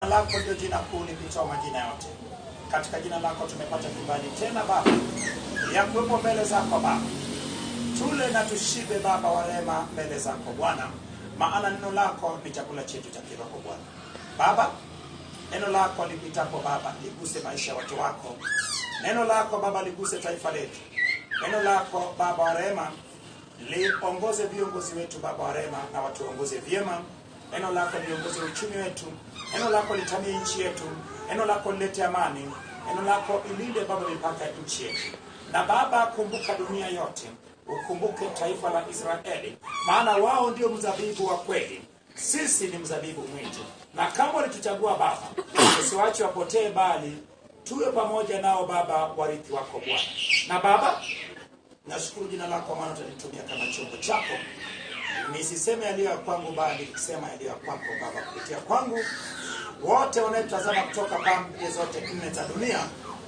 lako ndio jina kuu lipitao majina yote. Katika jina lako tumepata kibali tena Baba ya kuwepo mbele zako Baba. Tule na tushibe Baba wa rehema mbele zako Bwana, maana neno lako ni chakula chetu cha kiroho Bwana. Baba, neno lako lipitapo Baba liguse maisha ya watu wako. Neno lako Baba liguse taifa letu. Neno lako Baba wa rehema liongoze viongozi wetu Baba wa rehema, na watuongoze vyema. Neno lako liongoze uchumi wetu. Neno lako litamie nchi yetu. Neno lako lilete amani. Neno lako ilinde Baba mipaka ya nchi yetu. Na Baba, kumbuka dunia yote. Ukumbuke taifa la Israeli, maana wao ndio mzabibu wa kweli. Sisi ni mzabibu mwitu. Na kama ulituchagua Baba, usiwache wapotee, bali tuwe pamoja nao Baba, warithi wako Bwana. Na Baba, nashukuru jina lako maana utanitumia kama chombo chako. Nisiseme yaliyo kwangu, bali kusema yaliyo kwako Baba, kupitia kwangu wote wanaotazama kutoka pande zote nne za dunia.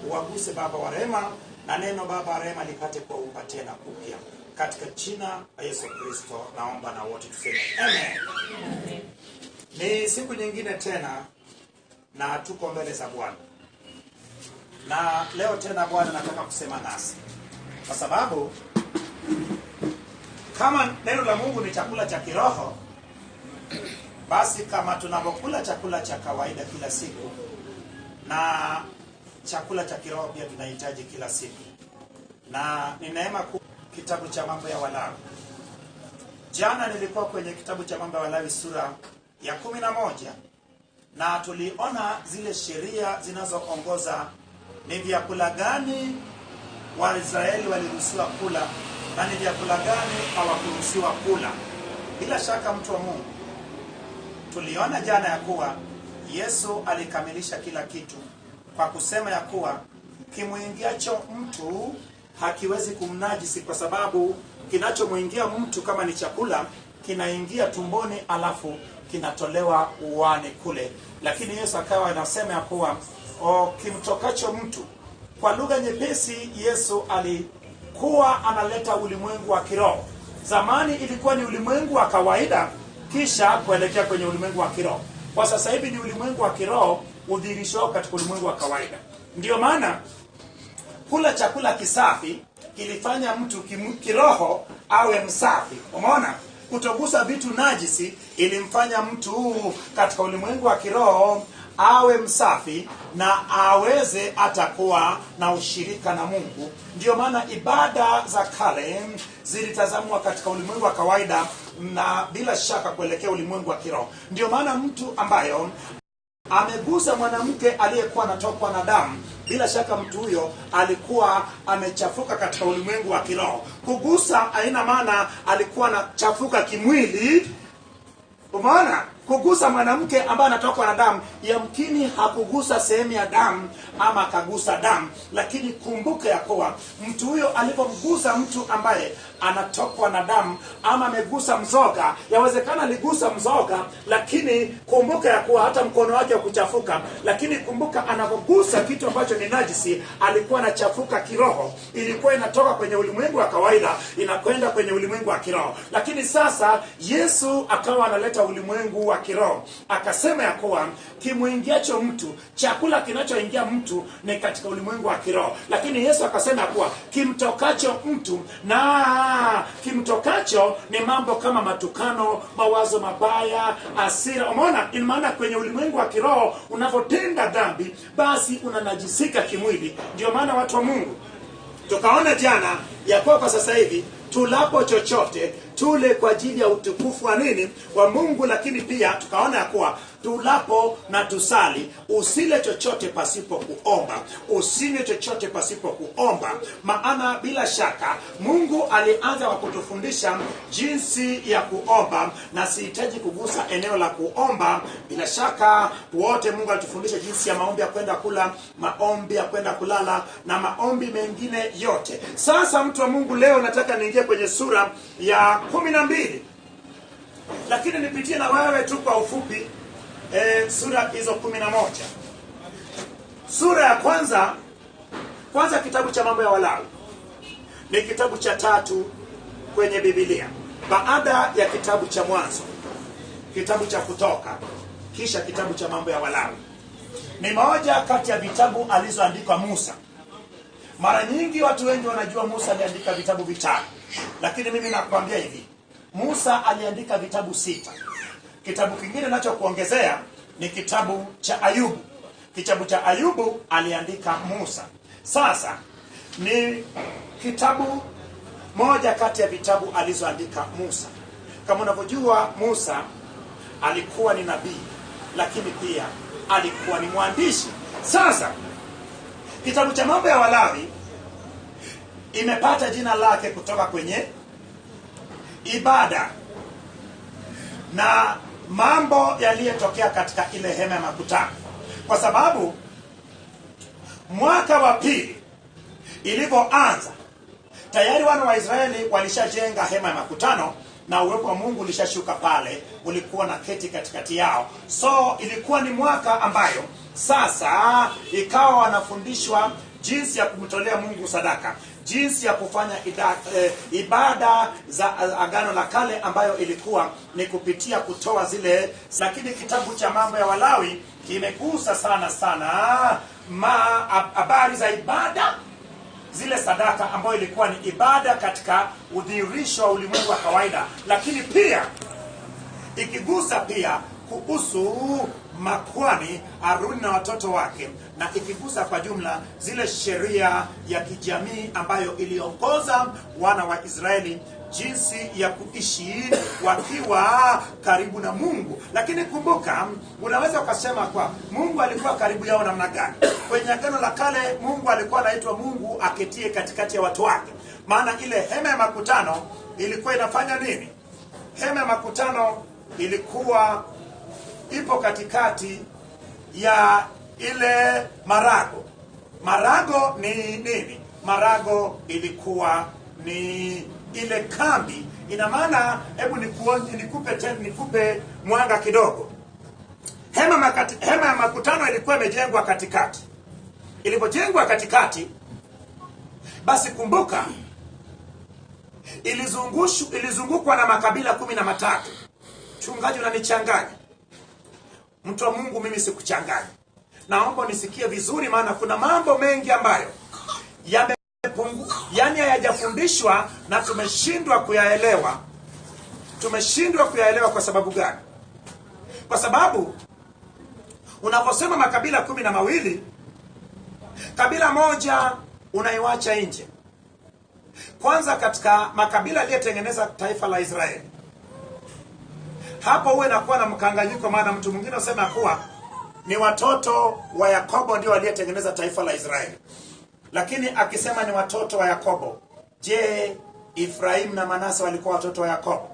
Uwaguse Baba wa rehema, na neno Baba wa rehema lipate kuumba tena upya. Katika jina la Yesu Kristo naomba, na wote tuseme amen. Amen. Ni siku nyingine tena na tuko mbele za Bwana. Na leo tena Bwana nataka kusema nasi, kwa sababu kama neno la Mungu ni chakula cha kiroho, basi kama tunapokula chakula cha kawaida kila siku, na chakula cha kiroho pia tunahitaji kila siku. Na ni neema kitabu cha mambo ya Walawi. Jana nilikuwa kwenye kitabu cha mambo ya Walawi sura ya 11, na tuliona zile sheria zinazoongoza ni vyakula gani Waisraeli waliruhusiwa kula na ni vyakula gani hawakuruhusiwa kula. Bila shaka mtu wa Mungu, tuliona jana ya kuwa Yesu alikamilisha kila kitu kwa kusema ya kuwa kimuingiacho mtu hakiwezi kumnajisi, kwa sababu kinachomuingia mtu kama ni chakula kinaingia tumboni alafu kinatolewa uani kule. Lakini Yesu akawa anasema ya kuwa kimtokacho mtu. Kwa lugha nyepesi, Yesu alikuwa analeta ulimwengu wa kiroho. Zamani ilikuwa ni ulimwengu wa kawaida, kisha kuelekea kwenye ulimwengu wa kiroho. Kwa sasa hivi ni ulimwengu wa kiroho udhihirisho katika ulimwengu wa kawaida. Ndio maana kula chakula kisafi kilifanya mtu kiroho awe msafi. Umeona? Kutogusa vitu najisi ilimfanya mtu katika ulimwengu wa kiroho awe msafi na aweze atakuwa na ushirika na Mungu. Ndio maana ibada za kale zilitazamwa katika ulimwengu wa kawaida na bila shaka kuelekea ulimwengu wa kiroho. Ndio maana mtu ambayo amegusa mwanamke aliyekuwa anatokwa na damu, bila shaka mtu huyo alikuwa amechafuka katika ulimwengu wa kiroho. Kugusa haina maana alikuwa anachafuka kimwili. Umeona? Kugusa mwanamke ambaye anatokwa na damu, yamkini hakugusa sehemu ya damu ama akagusa damu, lakini kumbuka ya kuwa mtu huyo alipomgusa mtu ambaye anatokwa na damu ama amegusa mzoga, yawezekana aligusa mzoga, lakini kumbuka ya kuwa hata mkono wake ukuchafuka, lakini kumbuka anapogusa kitu ambacho ni najisi alikuwa anachafuka kiroho. Ilikuwa inatoka kwenye ulimwengu wa kawaida inakwenda kwenye ulimwengu wa kiroho. Lakini sasa Yesu akawa analeta ulimwengu wa kiroho. Akasema ya kuwa kimuingiacho mtu, chakula kinachoingia mtu ni katika ulimwengu wa kiroho. Lakini Yesu akasema ya kuwa kimtokacho mtu, na kimtokacho ni mambo kama matukano, mawazo mabaya, hasira. Umeona? Ina maana kwenye ulimwengu wa kiroho unapotenda dhambi, basi unanajisika kimwili. Ndio maana watu wa Mungu tukaona jana ya kwa sasa hivi tulapo chochote tule kwa ajili ya utukufu wa nini? Wa Mungu. Lakini pia tukaona ya kuwa tulapo na tusali, usile chochote pasipo kuomba, usinywe chochote pasipo kuomba. Maana bila shaka Mungu alianza kwa kutufundisha jinsi ya kuomba, na sihitaji kugusa eneo la kuomba. Bila shaka wote Mungu alitufundisha jinsi ya maombi ya kwenda kula, maombi ya kwenda kulala na maombi mengine yote. Sasa mtu wa Mungu, leo nataka niingie kwenye sura ya 12. Lakini nipitie na wewe tu kwa ufupi sura hizo 11. Sura ya kwanza kitabu cha mambo ya Walawi ni kitabu cha 3 kwenye Biblia, baada ya kitabu cha Mwanzo, kitabu cha Kutoka, kisha kitabu cha mambo ya Walawi. ni moja kati ya vitabu alizoandika Musa. Mara nyingi watu wengi wanajua Musa aliandika vitabu vitano, lakini mimi nakwambia hivi, Musa aliandika vitabu 6. Kitabu kingine ninachokuongezea ni kitabu cha Ayubu. Kitabu cha Ayubu aliandika Musa. Sasa ni kitabu moja kati ya vitabu alizoandika Musa. Kama unavyojua, Musa alikuwa ni nabii, lakini pia alikuwa ni mwandishi. Sasa kitabu cha Mambo ya Walawi imepata jina lake kutoka kwenye ibada na mambo yaliyotokea katika ile hema ya makutano, kwa sababu mwaka wa pili ilipoanza, tayari wana wa Israeli walishajenga hema ya makutano na uwepo wa Mungu ulishashuka pale, ulikuwa na keti katikati yao. So ilikuwa ni mwaka ambayo sasa ikawa wanafundishwa jinsi ya kumtolea Mungu sadaka, jinsi ya kufanya ibada za Agano la Kale, ambayo ilikuwa ni kupitia kutoa zile. Lakini kitabu cha Mambo ya Walawi kimegusa sana habari za ibada, zile sadaka ambayo ilikuwa ni ibada katika udhihirisho wa ulimwengu wa kawaida, lakini pia ikigusa pia kuhusu makuhani Haruni na watoto wake, na ikigusa kwa jumla zile sheria ya kijamii ambayo iliongoza wana wa Israeli jinsi ya kuishi wakiwa karibu na Mungu. Lakini kumbuka, unaweza ukasema kwa Mungu alikuwa karibu yao namna gani? Kwenye Agano la Kale Mungu alikuwa anaitwa Mungu aketie katikati ya watu wake. Maana ile hema ya makutano ilikuwa inafanya nini? Hema ya makutano ilikuwa ipo katikati ya ile marago. Marago ni nini? Marago ilikuwa ni ile kambi. Ina maana, hebu nikupe mwanga kidogo. Hema ya makutano ilikuwa imejengwa katikati. Ilipojengwa katikati, basi kumbuka, ilizungukwa na makabila 13. Chungaji, unanichanganya. Mtu wa Mungu, mimi sikuchanganya. Naomba nisikie vizuri, maana kuna mambo mengi ambayo hayajafundishwa na tumeshindwa kuyaelewa. Tumeshindwa kuyaelewa kwa sababu gani? Kwa sababu unaposema makabila 12, kabila moja unaiwacha nje. Kwanza, katika makabila aliyetengeneza taifa la Israeli, hapo uwe nakuwa na mkanganyiko, maana mtu mwingine usema kuwa ni watoto wa Yakobo ndio waliotengeneza taifa la Israeli. Lakini akisema ni watoto wa Yakobo, je, Efraim na Manase walikuwa watoto wa Yakobo?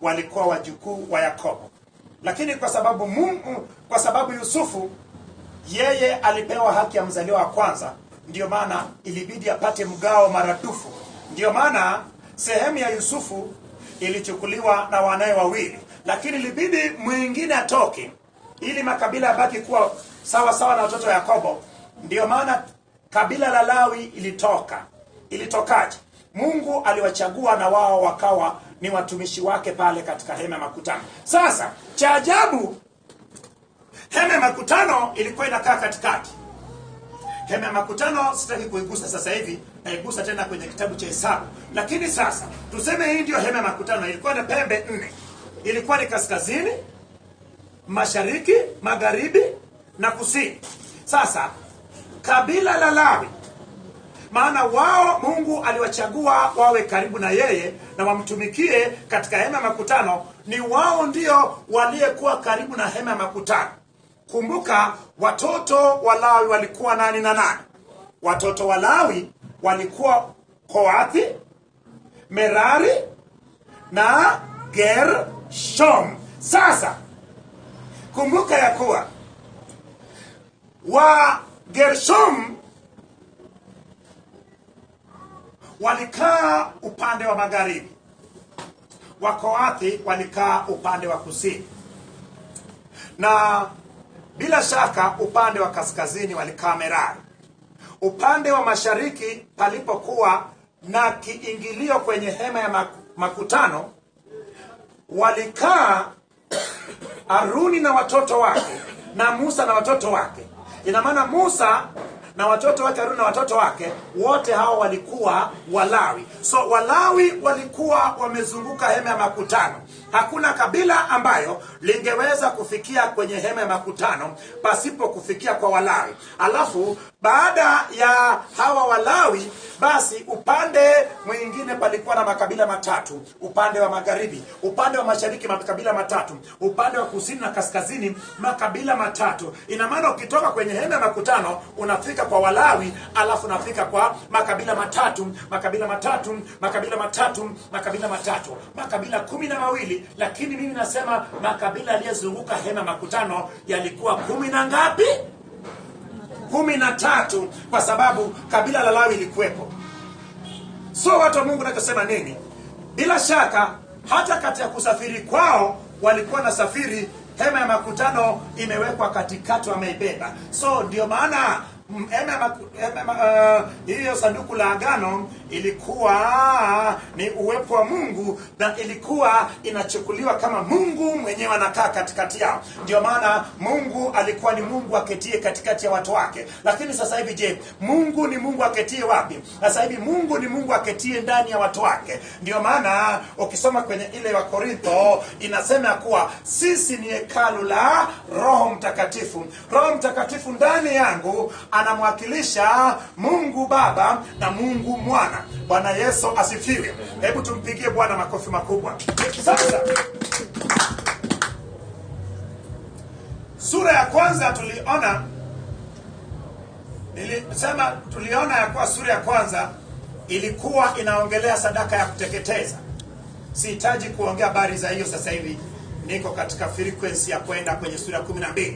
Walikuwa wajukuu wa Yakobo. Lakini kwa sababu Yusufu yeye alipewa haki ya mzaliwa wa kwanza, ndio maana ilibidi apate mgao maradufu. Ndio maana sehemu ya Yusufu ilichukuliwa na wanae wawili, lakini ilibidi mwingine atoke ili makabila yabaki kuwa sawa sawa na watoto wa Yakobo. Ndio maana kabila la Lawi ilitoka. Ilitokaje? Mungu aliwachagua na wao wakawa ni watumishi wake pale katika hema ya makutano. Sasa cha ajabu, hema ya makutano ilikuwa inakaa katikati. Hema ya makutano sitaki kuigusa sasa hivi, naigusa tena kwenye kitabu cha Hesabu. Lakini sasa tuseme hii ndio hema ya makutano. Ilikuwa na pembe 4. Ilikuwa ni kaskazini, mashariki, magharibi na kusini. Sasa kabila la Lawi, maana wao Mungu aliwachagua wawe karibu na yeye na wamtumikie katika hema ya makutano, ni wao ndio waliyekuwa karibu na hema ya makutano. Kumbuka, watoto wa Lawi walikuwa nani na nani? Watoto wa Lawi walikuwa Kohathi, Merari na Gershom. Sasa kumbuka ya kuwa wa Gershom walikaa upande wa magharibi, wa Kohathi walikaa upande wa kusini, na bila shaka upande wa kaskazini walikaa Merari. Upande wa mashariki palipokuwa na kiingilio kwenye hema ya makutano walikaa Haruni na watoto wake na Musa na watoto wake. Ina maana Musa na watoto wake, Haruni na watoto wake, wote hao walikuwa Walawi. So Walawi walikuwa wamezunguka hema ya makutano. Hakuna kabila ambayo lingeweza kufikia kwenye hema ya makutano pasipo kufikia kwa Walawi. Alafu baada ya hawa Walawi, basi upande mwingine palikuwa na makabila matatu. Upande wa magharibi, upande wa mashariki makabila matatu, upande wa kusini na kaskazini makabila matatu. Ina maana ukitoka kwenye hema ya makutano unafika kwa Walawi, alafu unafika kwa makabila matatu, makabila matatu, makabila matatu, makabila matatu, makabila 12. Lakini mimi nasema makabila yaliyozunguka hema makutano yalikuwa 10 na ngapi? 13, kwa sababu kabila la Lawi lilikuwepo. So watu wa Mungu nachosema nini? Bila shaka hata kati ya kusafiri kwao walikuwa na safiri, hema ya makutano imewekwa katikati, wameibeba. So ndio maana hiyo sanduku la agano ilikuwa ni uwepo wa Mungu, na ilikuwa inachukuliwa kama Mungu mwenyewe anakaa katikati yao. Ndio maana Mungu alikuwa ni Mungu aketie katikati ya watu wake. Lakini sasa hivi je, Mungu ni Mungu aketie wapi? Sasa hivi Mungu ni Mungu aketie ndani ya watu wake. Ndio maana ukisoma kwenye ile wa Korintho inasema kuwa sisi ni hekalu la Roho Mtakatifu. Roho Mtakatifu ndani yangu anamwakilisha Mungu Baba na Mungu Mwana. Bwana Yesu asifiwe. Hebu tumpigie Bwana makofi makubwa. Sasa sura ya kwanza tuliona ya kuwa sura ya kwanza ilikuwa inaongelea sadaka ya kuteketeza. Sihitaji kuongea habari za hiyo sasa hivi. Niko katika frequency ya kwenda kwenye sura ya 12.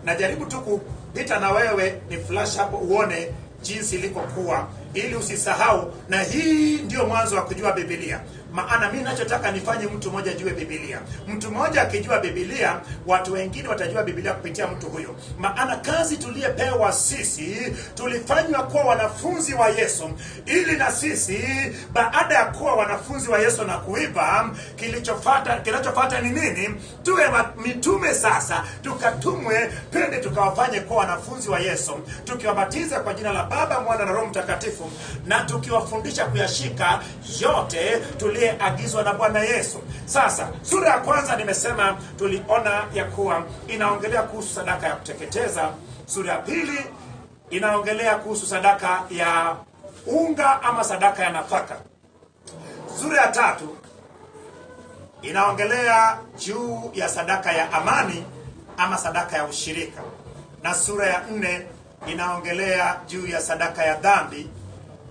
Najaribu tu kupita na wewe ni flash hapo uone jinsi ilikokuwa, ili usisahau. Na hii ndio mwanzo wa kujua Biblia. Maana mimi ninachotaka nifanye mtu mmoja ajue Biblia. Mtu mmoja akijua Biblia, watu wengine watajua Biblia kupitia mtu huyo. Maana kazi tuliyepewa sisi, tulifanywa kuwa wanafunzi wa Yesu, ili na sisi baada ya kuwa wanafunzi wa Yesu na kuiva, kinachofuata ni nini? Tuwe mitume sasa, tukatumwe twende tukawafanye kuwa wanafunzi wa Yesu, tukiwabatiza kwa jina la Baba, Mwana na Roho Mtakatifu, na tukiwafundisha kuyashika yote tuliyeagizwa na Bwana Yesu. Sasa sura ya kwanza nimesema tuliona ya kuwa inaongelea kuhusu sadaka ya kuteketeza. Sura ya pili inaongelea kuhusu sadaka ya unga ama sadaka ya nafaka. Sura ya tatu inaongelea juu ya sadaka ya amani ama sadaka ya ushirika. Na sura ya 4 inaongelea juu ya sadaka ya dhambi.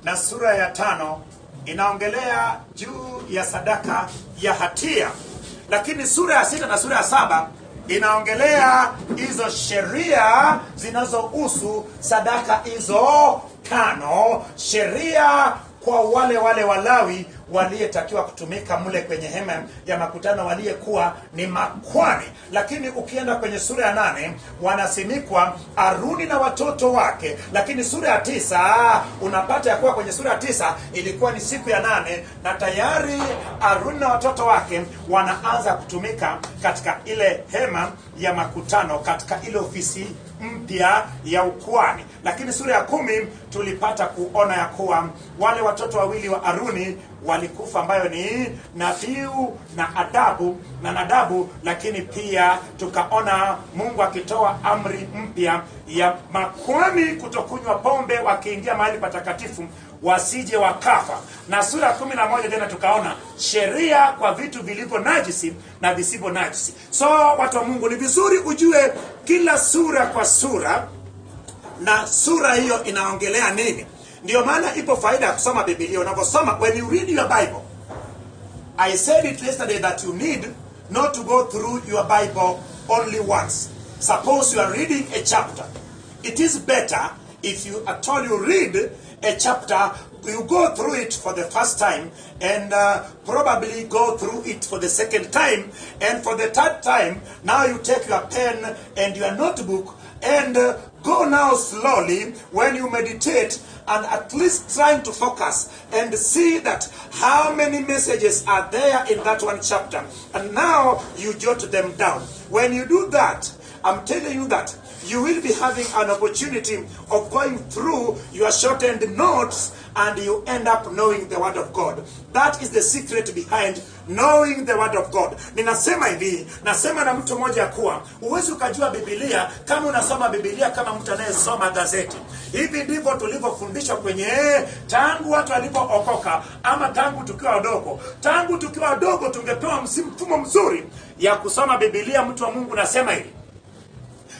Na sura ya 5 inaongelea juu ya sadaka ya hatia. Lakini sura ya 6 na sura ya 7 inaongelea hizo sheria zinazohusu sadaka hizo 5. Sheria kwa wale Walawi waliyetakiwa kutumika mule kwenye hema ya makutano, waliyekuwa ni makwani. Lakini ukienda kwenye sura ya 8 wanasimikwa Haruni na watoto wake. Lakini sura ya 9 unapata ya kuwa kwenye sura ya 9 ilikuwa ni siku ya 8 na tayari Haruni na watoto wake wanaanza kutumika katika ile hema ya makutano, katika ile ofisi mpya ya ukuhani. Lakini sura ya 10 tulipata kuona ya kuwa wale watoto wawili wa Haruni walikufa, ambayo ni Nabiu na Nadabu. Lakini pia tukaona Mungu akitoa amri mpya ya makwani kutokunywa pombe wakiingia mahali patakatifu, wasije wakafa. Na sura ya 11 tena tukaona sheria kwa vitu vilivyo najisi na visivyo najisi. So watu wa Mungu, ni vizuri ujue kila sura kwa sura na sura hiyo inaongelea nini. Ndio maana ipo faida ya kusoma Biblia. Unaposoma, when you read your Bible, I said it yesterday that you need not to go through your Bible only once. Suppose you are reading a chapter, it is better if you actually read a chapter, you go through it for the first time, and probably go through it for the second time, and for the third time, now you take your pen and your notebook and go now slowly when you meditate, and at least trying to focus and see that how many messages are there in that one chapter, and now you jot them down. When you do that, I'm telling you that you will be having an opportunity of going through your shortened notes and you end up knowing the word of God. That is the secret behind knowing the word of God. Ninasema hivi, nasema na mtu mmoja kuwa uwezi ukajua Biblia kama unasoma Biblia kama mtu anayesoma gazeti. Hivi ndivyo tulivyofundishwa kwenye tangu watu walipookoka, ama tangu tukiwa wadogo. Tangu tukiwa wadogo tungepewa mfumo mzuri ya kusoma Biblia. Mtu wa Mungu nasema hivi,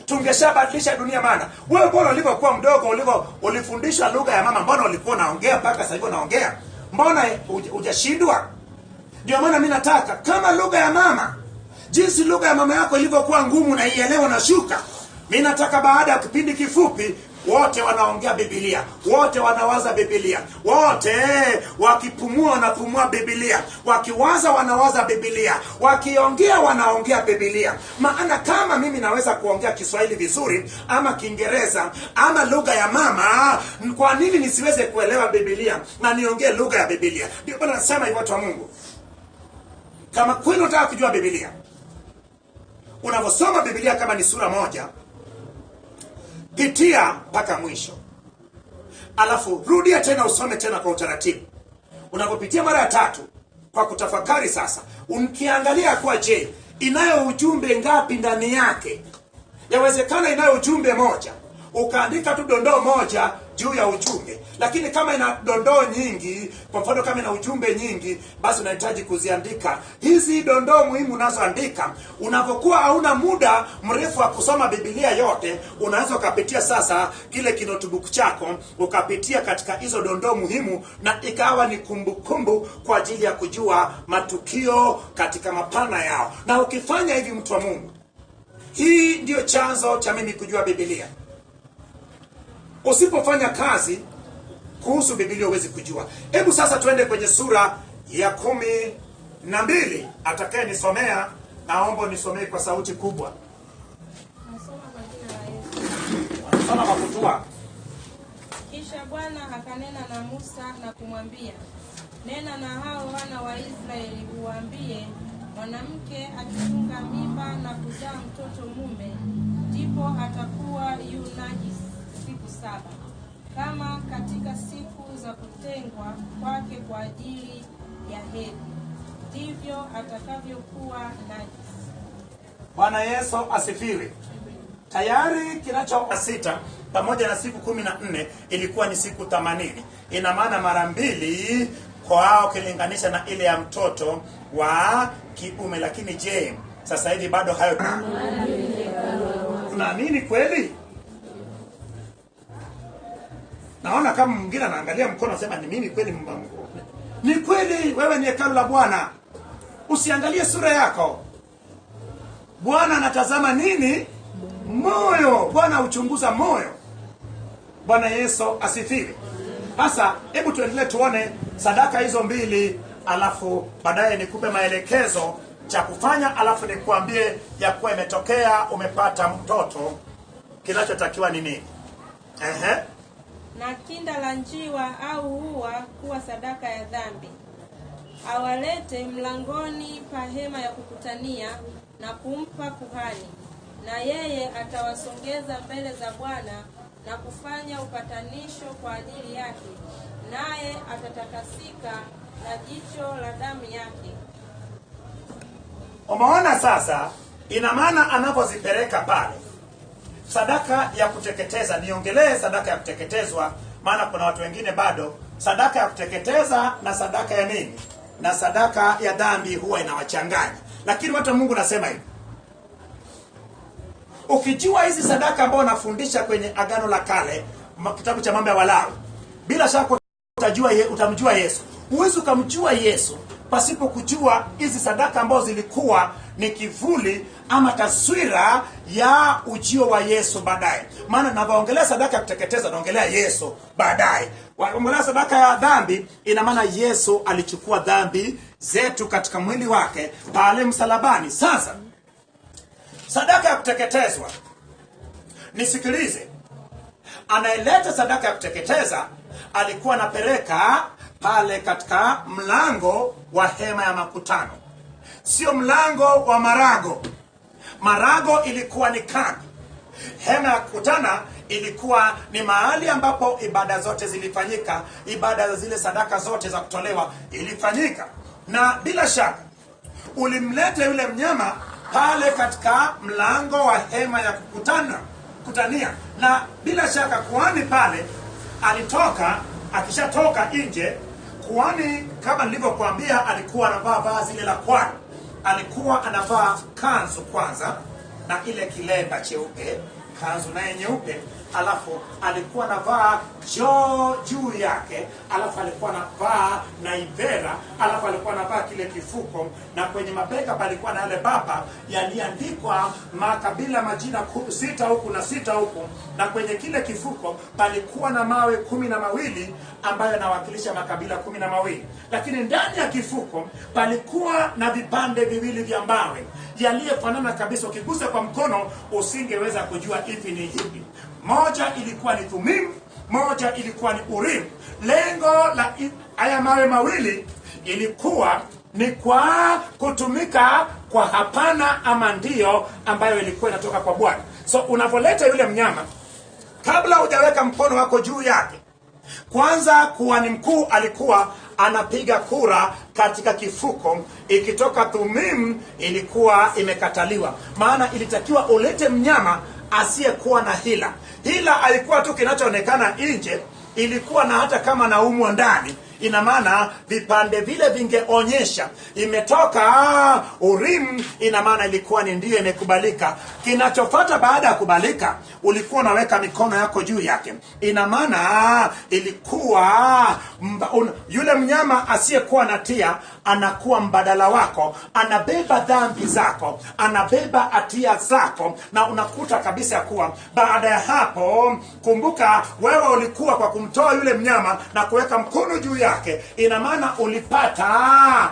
tungeshabadilisha dunia. Maana wewe bora ulivyokuwa mdogo, ulifundishwa lugha ya mama, mbona ulikuwa unaongea mpaka sasa hivi unaongea? Mbona hujashindwa? Ndio maana mimi nataka kama lugha ya mama, jinsi lugha ya mama yako ilivyokuwa ngumu na ielewa na shuka, mimi nataka baada ya kipindi kifupi wote wanaongea Biblia, wote wanawaza Biblia, wote wakipumua wanapumua Biblia, wakiwaza wanawaza Biblia, wakiongea wanaongea Biblia. Maana kama mimi naweza kuongea Kiswahili vizuri ama Kiingereza ama lugha ya mama, kwa nini nisiweze kuelewa Biblia na niongee lugha ya Biblia? Ndio bwana nasema hivyo, watu wa Mungu, kama kweli unataka kujua Biblia, unaposoma Biblia kama ni sura moja, pitia mpaka mwisho, alafu rudia tena usome tena kwa utaratibu. Unapopitia mara ya tatu kwa kutafakari sasa, ukiangalia kwa je, inayo ujumbe ngapi ndani yake? Yawezekana inayo ujumbe moja, ukaandika tu dondoo moja juu ya ujumbe. Lakini kama ina dondoo nyingi, kwa mfano kama ina ujumbe nyingi, basi unahitaji kuziandika hizi dondoo muhimu unazoandika. Unapokuwa hauna muda mrefu wa kusoma Biblia yote, unaweza ukapitia sasa kile kinotubuku chako, ukapitia katika hizo dondoo muhimu, na ikawa ni kumbukumbu kwa ajili ya kujua matukio katika mapana yao. Na ukifanya hivi, mtu wa Mungu, hii ndio chanzo cha mimi kujua Biblia. Usipofanya kazi kuhusu Biblia huwezi kujua. Hebu sasa tuende kwenye sura ya 12. Atakaye nisomea, naomba nisomee kwa sauti kubwa. Nasoma kwa jina la Yesu. Soma kwa kutua. Kisha Bwana akanena na Musa na kumwambia, nena na hao wana wa Israeli uwaambie, mwanamke akifunga mimba na kuzaa mtoto mume, ndipo atakuwa yu najisi siku 7, kama katika siku za kutengwa kwake kwa ajili ya hedhi, ndivyo atakavyokuwa najisi. Bwana Yesu asifiwe. Tayari kinacho 6 pamoja na siku 14 ilikuwa ni siku 80. Ina maana mara 2 kwao kilinganisha na ile ya mtoto wa kiume. Lakini je, sasa hivi bado hayo tunaamini kweli? Naona kama mwingine anaangalia mkono anasema ni mimi kweli Mungu. Ni kweli wewe ni hekalu la Bwana. Usiangalie sura yako. Bwana anatazama nini? Moyo. Bwana huchunguza moyo. Bwana Yesu asifiwe. Sasa hebu tuendelee tuone sadaka hizo 2, alafu baadaye nikupe maelekezo cha kufanya, alafu nikuambie ya kuwa imetokea umepata mtoto, kinachotakiwa ni nini. Na kinda la njiwa au hua kuwa sadaka ya dhambi. Awalete mlangoni pa hema ya kukutania na kumpa kuhani, na yeye atawasongeza mbele za Bwana na kufanya upatanisho kwa ajili yake, naye atatakasika na jicho la damu yake. Umeona sasa? Ina maana anapozipeleka pale sadaka ya kuteketeza, niongelee sadaka ya kuteketezwa, maana kuna watu wengine bado sadaka ya kuteketeza na sadaka ya nini na sadaka ya dhambi huwa inawachanganya. Lakini watu wa Mungu nasema hivi, ukijua hizi sadaka ambao nafundisha kwenye Agano la Kale, kitabu cha Mambo ya Walawi, bila shaka utamjua Yesu. Huwezi ukamjua Yesu pasipo kujua hizi sadaka ambazo zilikuwa ni kivuli ama taswira ya ujio wa Yesu baadaye. Maana ninapoongelea sadaka ya kuteketeza naongelea Yesu baadaye. Waongelea sadaka ya dhambi, ina maana Yesu alichukua dhambi zetu katika mwili wake pale msalabani. Sasa sadaka ya kuteketezwa, nisikilize, anayeleta sadaka ya kuteketeza alikuwa anapeleka pale katika mlango wa hema ya makutano, sio mlango wa marago. Marago ilikuwa ni kambi. Hema ya kukutana ilikuwa ni mahali ambapo ibada zote zilifanyika, ibada za zile sadaka zote za kutolewa ilifanyika. Na bila shaka ulimleta yule mnyama pale katika mlango wa hema ya kutania, na bila shaka kuhani pale alitoka, akishatoka nje, kuhani kama nilivyokuambia alikuwa anavaa vazi ile la kwani. Alikuwa anavaa kanzu kwanza na ile kilemba cheupe, kanzu naye nyeupe, alafu alikuwa anavaa juu yake, alafu alikuwa anavaa naivera, alafu alikuwa anavaa kile kifuko, na kwenye mabega palikuwa na yale bapa yaliandikwa makabila majina 6 huku na 6 huku, na kwenye kile kifuko palikuwa na mawe 12 ambayo yanawakilisha makabila 12. Lakini ndani ya kifuko palikuwa na vipande viwili vya mawe yaliyofanana kabisa, ukigusa kwa mkono usingeweza kujua hivi ni hivi. Moja ilikuwa ni Thumim, moja ilikuwa ni Urim. Lengo la haya mawe mawili ilikuwa ni kwa kutumika kwa hapana ama ndio, ambayo ilikuwa inatoka kwa Bwana. So unavoleta yule mnyama, kabla hujaweka mkono wako juu yake, kwanza kuhani mkuu alikuwa anapiga kura katika kifuko. Ikitoka Thumim ilikuwa imekataliwa, maana ilitakiwa ulete mnyama asiyekuwa na hila. Hila haikuwa tu kinachoonekana nje, ilikuwa na hata kama na umwa ndani. Ina maana vipande vile vingeonyesha imetoka Urim, ina maana ilikuwa ni ndio imekubalika. Kinachofuata baada ya kubalika, ulikuwa unaweka mikono yako juu yake. Ina maana ilikuwa yule mnyama asiyekuwa na tia anakuwa mbadala wako, anabeba dhambi zako, anabeba hatia zako, na unakuta kabisa ya kuwa baada ya hapo, kumbuka wewe ulikuwa kwa kumtoa yule mnyama na kuweka mkono juu yake, ina maana ulipata